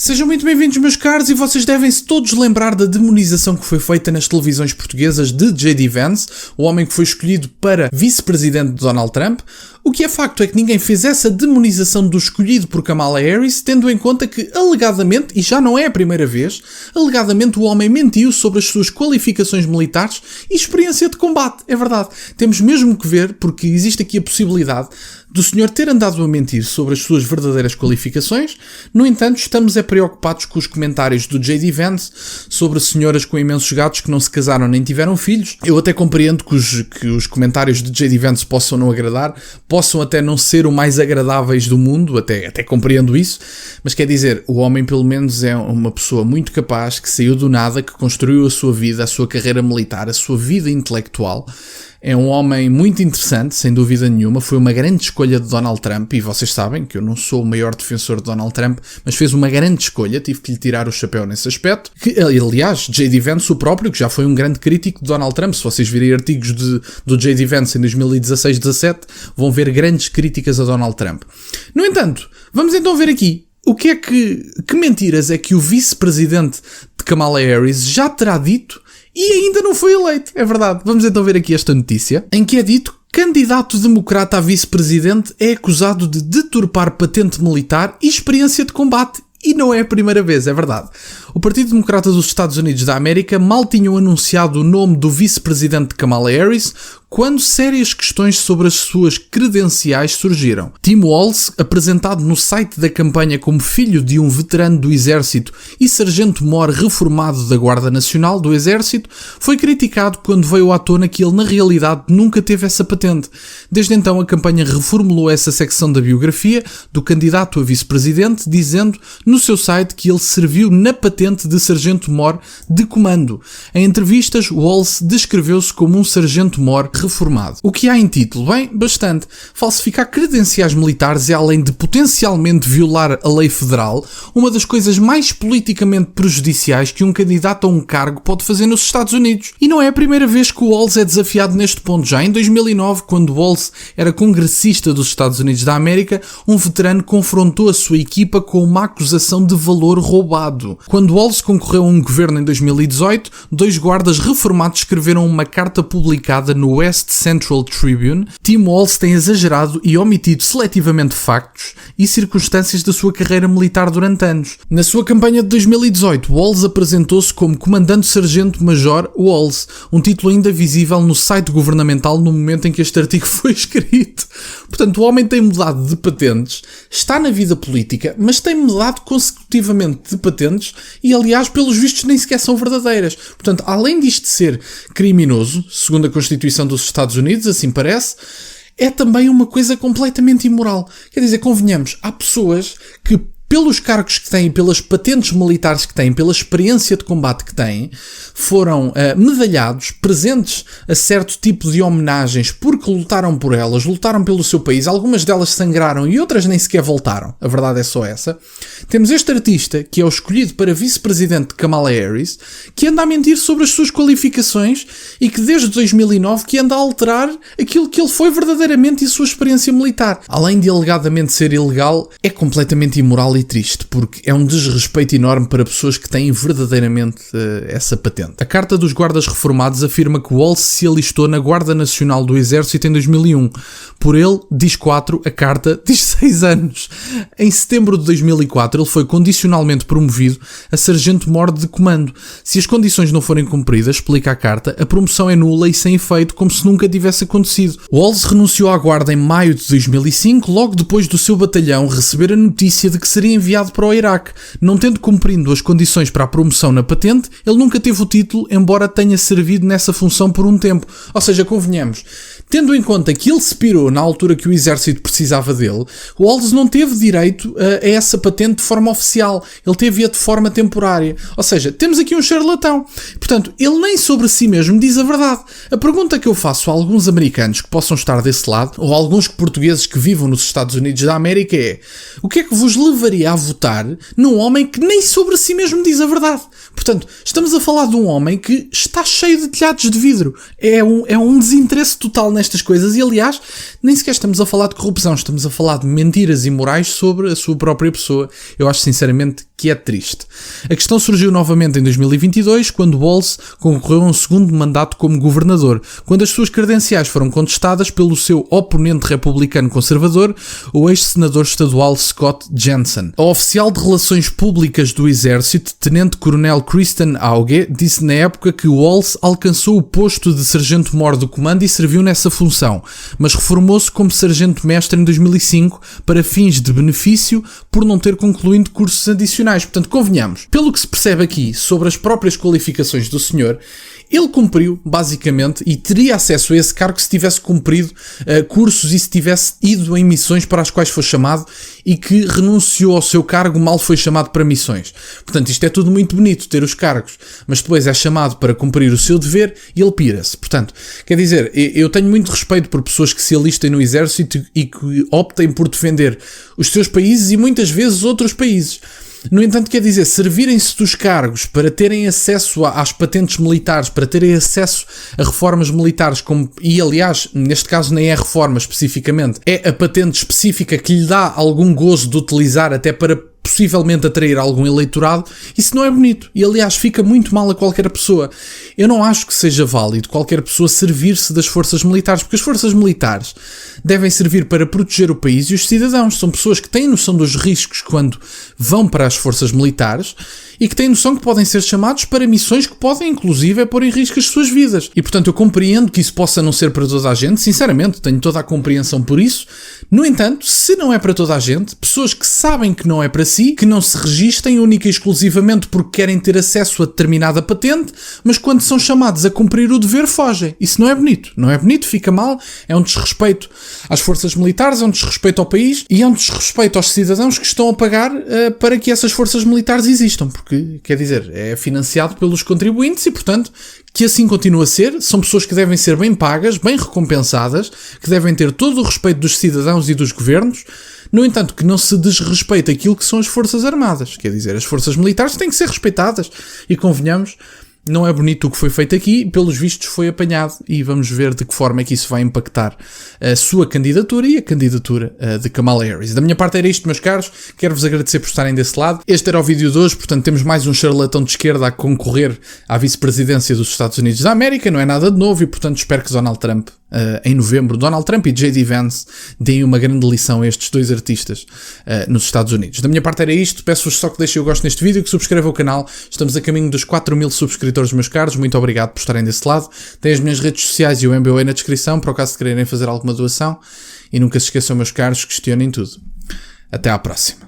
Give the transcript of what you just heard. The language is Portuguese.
Sejam muito bem-vindos, meus caros, e vocês devem-se todos lembrar da demonização que foi feita nas televisões portuguesas de J.D. Vance, o homem que foi escolhido para vice-presidente de Donald Trump. O que é facto é que ninguém fez essa demonização do escolhido por Kamala Harris, tendo em conta que, alegadamente, e já não é a primeira vez, alegadamente o homem mentiu sobre as suas qualificações militares e experiência de combate. É verdade. Temos mesmo que ver, porque existe aqui a possibilidade do senhor ter andado a mentir sobre as suas verdadeiras qualificações. No entanto, estamos preocupados com os comentários do J.D. Vance sobre senhoras com imensos gatos que não se casaram nem tiveram filhos. Eu até compreendo que os comentários de J.D. Vance possam não agradar, possam até não ser o mais agradáveis do mundo, até compreendo isso, mas quer dizer, o homem pelo menos é uma pessoa muito capaz, que saiu do nada, que construiu a sua vida, a sua carreira militar, a sua vida intelectual. É um homem muito interessante, sem dúvida nenhuma. Foi uma grande escolha de Donald Trump, e vocês sabem que eu não sou o maior defensor de Donald Trump, mas fez uma grande escolha, tive que lhe tirar o chapéu nesse aspecto. Que, aliás, J.D. Vance, o próprio, que já foi um grande crítico de Donald Trump, se vocês virem artigos do J.D. Vance em 2016-17, vão ver grandes críticas a Donald Trump. No entanto, vamos então ver aqui o que é que mentiras é que o vice-presidente de Kamala Harris já terá dito e ainda não foi eleito. É verdade. Vamos então ver aqui esta notícia, em que é dito: candidato democrata a vice-presidente é acusado de deturpar patente militar e experiência de combate. E não é a primeira vez, é verdade. O Partido Democrata dos Estados Unidos da América mal tinham anunciado o nome do vice-presidente de Kamala Harris quando sérias questões sobre as suas credenciais surgiram. Tim Walz, apresentado no site da campanha como filho de um veterano do Exército e sargento-mor reformado da Guarda Nacional do Exército, foi criticado quando veio à tona que ele na realidade nunca teve essa patente. Desde então a campanha reformulou essa secção da biografia do candidato a vice-presidente, dizendo no seu site que ele serviu na patente de sargento-mor de comando. Em entrevistas, Walz descreveu-se como um sargento-mor reformado. O que há em título? Bem, bastante. Falsificar credenciais militares é, além de potencialmente violar a lei federal, uma das coisas mais politicamente prejudiciais que um candidato a um cargo pode fazer nos Estados Unidos. E não é a primeira vez que o Walz é desafiado neste ponto. Já em 2009, quando Walz era congressista dos Estados Unidos da América, um veterano confrontou a sua equipa com uma acusação de valor roubado. Quando Walz concorreu a um governo em 2018, dois guardas reformados escreveram uma carta publicada no West Central Tribune. Tim Walz tem exagerado e omitido seletivamente factos e circunstâncias da sua carreira militar durante anos. Na sua campanha de 2018, Walz apresentou-se como Comandante-Sargento-Major Walz, um título ainda visível no site governamental no momento em que este artigo foi escrito. Portanto, o homem tem mudado de patentes, está na vida política, mas tem mudado consecutivamente de patentes e, aliás, pelos vistos nem sequer são verdadeiras. Portanto, além disto ser criminoso, segundo a Constituição dos Estados Unidos, assim parece, é também uma coisa completamente imoral. Quer dizer, convenhamos, há pessoas que, pelos cargos que têm, pelas patentes militares que têm, pela experiência de combate que têm, foram medalhados, presentes a certo tipo de homenagens porque lutaram por elas, lutaram pelo seu país. Algumas delas sangraram e outras nem sequer voltaram. A verdade é só essa. Temos este artista, que é o escolhido para vice-presidente de Kamala Harris, que anda a mentir sobre as suas qualificações e que desde 2009 que anda a alterar aquilo que ele foi verdadeiramente e sua experiência militar. Além de alegadamente ser ilegal, é completamente imoral e triste, porque é um desrespeito enorme para pessoas que têm verdadeiramente essa patente. A Carta dos Guardas Reformados afirma que Walz se alistou na Guarda Nacional do Exército em 2001. Por ele, diz 4, a Carta diz 6 anos. Em setembro de 2004, ele foi condicionalmente promovido a sargento-mor de comando. Se as condições não forem cumpridas, explica a Carta, a promoção é nula e sem efeito, como se nunca tivesse acontecido. Walz renunciou à Guarda em maio de 2005, logo depois do seu batalhão receber a notícia de que seria enviado para o Iraque. Não tendo cumprido as condições para a promoção na patente, ele nunca teve o título, embora tenha servido nessa função por um tempo. Ou seja, convenhamos, tendo em conta que ele se pirou na altura que o exército precisava dele, Walz não teve direito a essa patente de forma oficial. Ele teve-a de forma temporária. Ou seja, temos aqui um charlatão. Portanto, ele nem sobre si mesmo diz a verdade. A pergunta que eu faço a alguns americanos que possam estar desse lado, ou a alguns portugueses que vivam nos Estados Unidos da América é: o que é que vos levaria estaria a votar num homem que nem sobre si mesmo diz a verdade. Portanto, estamos a falar de um homem que está cheio de telhados de vidro. É um desinteresse total nestas coisas e, aliás, nem sequer estamos a falar de corrupção, estamos a falar de mentiras imorais sobre a sua própria pessoa. Eu acho sinceramente que é triste. A questão surgiu novamente em 2022, quando Walz concorreu a um segundo mandato como governador, quando as suas credenciais foram contestadas pelo seu oponente republicano conservador, o ex-senador estadual Scott Jensen. A oficial de Relações Públicas do Exército, Tenente-Coronel Kristen Auge, disse na época que Walz alcançou o posto de sargento-mor do comando e serviu nessa função, mas reformou-se como sargento-mestre em 2005 para fins de benefício por não ter concluído cursos adicionais. Portanto, convenhamos, pelo que se percebe aqui sobre as próprias qualificações do senhor, ele cumpriu, basicamente, e teria acesso a esse cargo se tivesse cumprido cursos e se tivesse ido em missões para as quais foi chamado e que renunciou ao seu cargo mal foi chamado para missões. Portanto, isto é tudo muito bonito, ter os cargos, mas depois é chamado para cumprir o seu dever e ele pira-se. Portanto, quer dizer, eu tenho muito respeito por pessoas que se alistem no exército e que optem por defender os seus países e muitas vezes outros países. No entanto, quer dizer, servirem-se dos cargos para terem acesso às patentes militares, para terem acesso a reformas militares, e aliás, neste caso nem é reforma especificamente, é a patente específica que lhe dá algum gozo de utilizar até para possivelmente atrair algum eleitorado, isso não é bonito. E aliás, fica muito mal a qualquer pessoa. Eu não acho que seja válido qualquer pessoa servir-se das forças militares, porque as forças militares devem servir para proteger o país e os cidadãos. São pessoas que têm noção dos riscos quando vão para as forças militares e que têm noção que podem ser chamados para missões que podem, inclusive, pôr em risco as suas vidas. E, portanto, eu compreendo que isso possa não ser para toda a gente. Sinceramente, tenho toda a compreensão por isso. No entanto, se não é para toda a gente, pessoas que sabem que não é para si, que não se registem única e exclusivamente porque querem ter acesso a determinada patente, mas quando são chamados a cumprir o dever, fogem. Isso não é bonito. Não é bonito, fica mal, é um desrespeito às forças militares, é um desrespeito ao país e é um desrespeito aos cidadãos que estão a pagar para que essas forças militares existam, porque, quer dizer, é financiado pelos contribuintes e, portanto, que assim continua a ser. São pessoas que devem ser bem pagas, bem recompensadas, que devem ter todo o respeito dos cidadãos e dos governos. No entanto, que não se desrespeita aquilo que são as forças armadas. Quer dizer, as forças militares têm que ser respeitadas. E convenhamos, não é bonito o que foi feito aqui, pelos vistos foi apanhado e vamos ver de que forma é que isso vai impactar a sua candidatura e a candidatura de Kamala Harris. Da minha parte era isto, meus caros, quero-vos agradecer por estarem desse lado. Este era o vídeo de hoje, portanto temos mais um charlatão de esquerda a concorrer à vice-presidência dos Estados Unidos da América, não é nada de novo e portanto espero que Donald Trump, em novembro, Donald Trump e J.D. Vance deem uma grande lição a estes dois artistas nos Estados Unidos. Da minha parte era isto, peço-vos só que deixem o gosto neste vídeo, que subscrevam o canal, estamos a caminho dos 4.000 subscritores, meus caros, muito obrigado por estarem desse lado. Tem as minhas redes sociais e o MBA na descrição, para o caso de quererem fazer alguma doação, e nunca se esqueçam, meus caros, questionem tudo. Até à próxima.